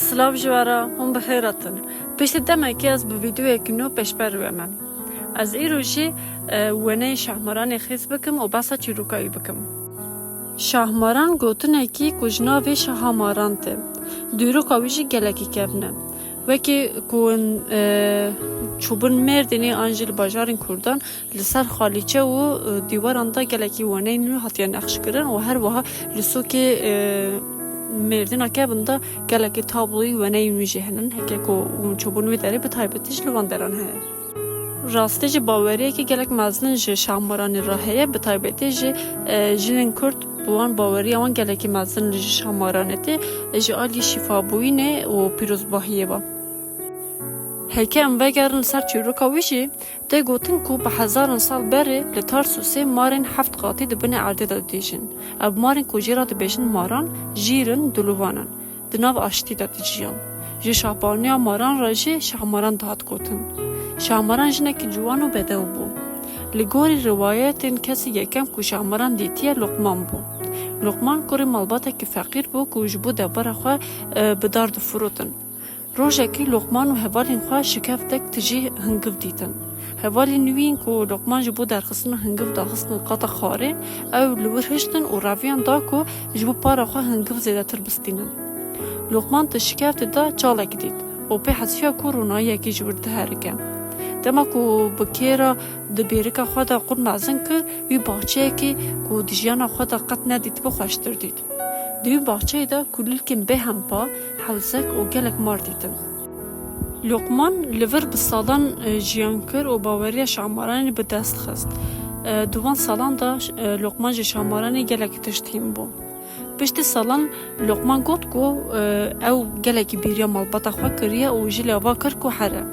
سلاف جوارا هم بخیراتن. پشت دم که از ویدیو کنو پیش برویم. از این روزی ونه شهرمان خیز بکم و بسا چیروکایی بکم. شهرمان گوتنه کی کجناوی شهرمان ته. دیرو کاویجی گلکی کبنه. وکی کون چوبن مردنی آنجل بازارین کردن لسر خالیچه و دیواران دا گلکی ونه اینو حتیا نقش کردن و هر وها لسو که مردن که بنده گلکی تابلوی ونه اینو جهنن هکه که چوبن وی داره به تایبتیش لوان دران هر راستش باوریه که گلک مزنن جه شامران راهیه به تایبتی جنن کرد بوان باوری آن گلکی مزنن جه شامرانه تی جه آلی شفا بوینه و پیروز باهیه با هکه ام وگرن سر چیروکا ویشی ده گوتن کو به هزارن سال بره لتارسوسه مارن هفت قاطی دبنه عرده داد دیشن اب مارن کوجیرا دبیشن ماران جیرن دلوانن دناو آشتی داد جیان جه شاپانیا ماران را جه شامران داد گوتن شامران جنک جوانو بدو بو لگوری روایتین کسی یکم کو شامران دیتیه لقمان بو لقمان کوری مالباته که فقیر بو کوج بو دبر خو بدارد فروتن روزکی لقمان و هوالین خو شکفتک تجی هنگف دیتن هوالین نوین کو لقمان جبو در خصن هنگف داخصن قطع خاره او لورهشتن و راویان دا کو جبو پارا خو هنگف زیده تر بستینن لقمان تشکفت دا چالک دید و پی حسفیا کو رونایی که جورده هرگه دما کو بکیرا دبیرکا خدا قرن معزن که وی باچه که کو دیجیانا خدا قط ندید بخوشتر دید دوی باچه دا کلیل کم به هم با حوزک و گلک مار دیدن لقمان لور بسالان جیان کر و باوری شامارانی به دست خست دوان سالان دا لقمان جی شامارانی گلک تشتیم بو پشت سالان لقمان گوت کو او گلک بیریا مالباتا خواه کریه و جی لوا کر کو حره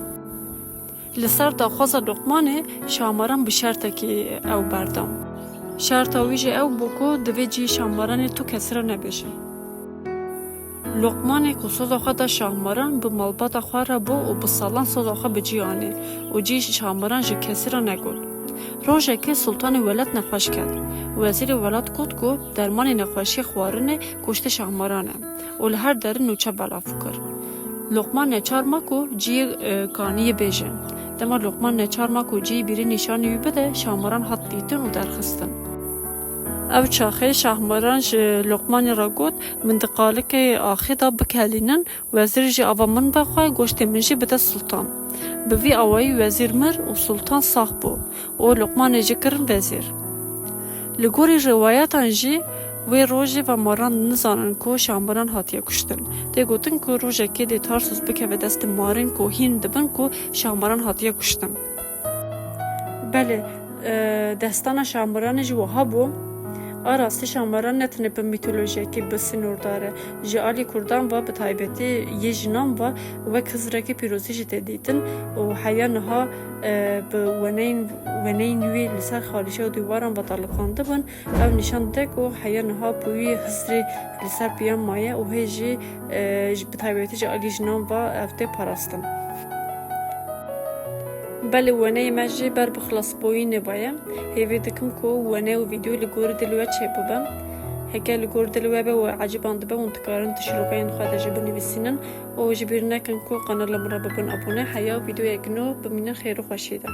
لسر دا خوز لقمانه شاماران بشرطه که او بردام شرط آویجه او بکو دوی جی شاماران تو کسره نبیشه لقمانه که صدا خواه دا شاماران به مالبات خواه را بو و بسالان صدا خواه بجیانه و جی شاماران جی کسره نگود روژه که سلطان ولد نخوش کرد وزیر ولد کود که درمان نخوشی خوارنه کشت شامارانه و لهر در نوچه بلا فکر لقمان نچار ما که جی کانی بیجه دما لقمان نچار ما که جی بیری نشانی بده شاماران حد دیتن و درخستن او چاخه شهرمان لقمان را گود منطقاله که آخی دا بکلینن وزیر جی آوا من بخواه گوشت منجی بده سلطان بوی آوایی وزیر مر و سلطان ساخ بو و لقمان جی کرن وزیر لگوری روایتان جی وی روژه و ماران نزانن که شامران هاتیه کشتن ده گوتن که روژه که ده تارسوس بکه و دست مارن که هین دبن که شامران هاتیه کشتن بله دستان شامران جوها بو آراستی شامران نتنه به میتولوژی که بسنور داره جعالی کردان و به تایبتی یه جنام و کزرکی پیروزی جده دیدن و حیانها به ونین وی لسر خالیشه و دیواران بطالقانده بن او نشان دک و حیانها بوی حسری لسر بیان مایه و هیجی به تایبتی جعالی جنام و افته پاراستن بله ونه مجی بر بخلاص بوی نبایم هیوی دکم که ونه و ویدیو لگور دلوه چه ببم هکه لگور دلوه به و عجبان دبه منتقارن تشروقین خواهد جبه نویسینن و جبیر نکن که قنال مرا ببن ابونه حیا ویدیو اگنو بمینن خیر و خوشیده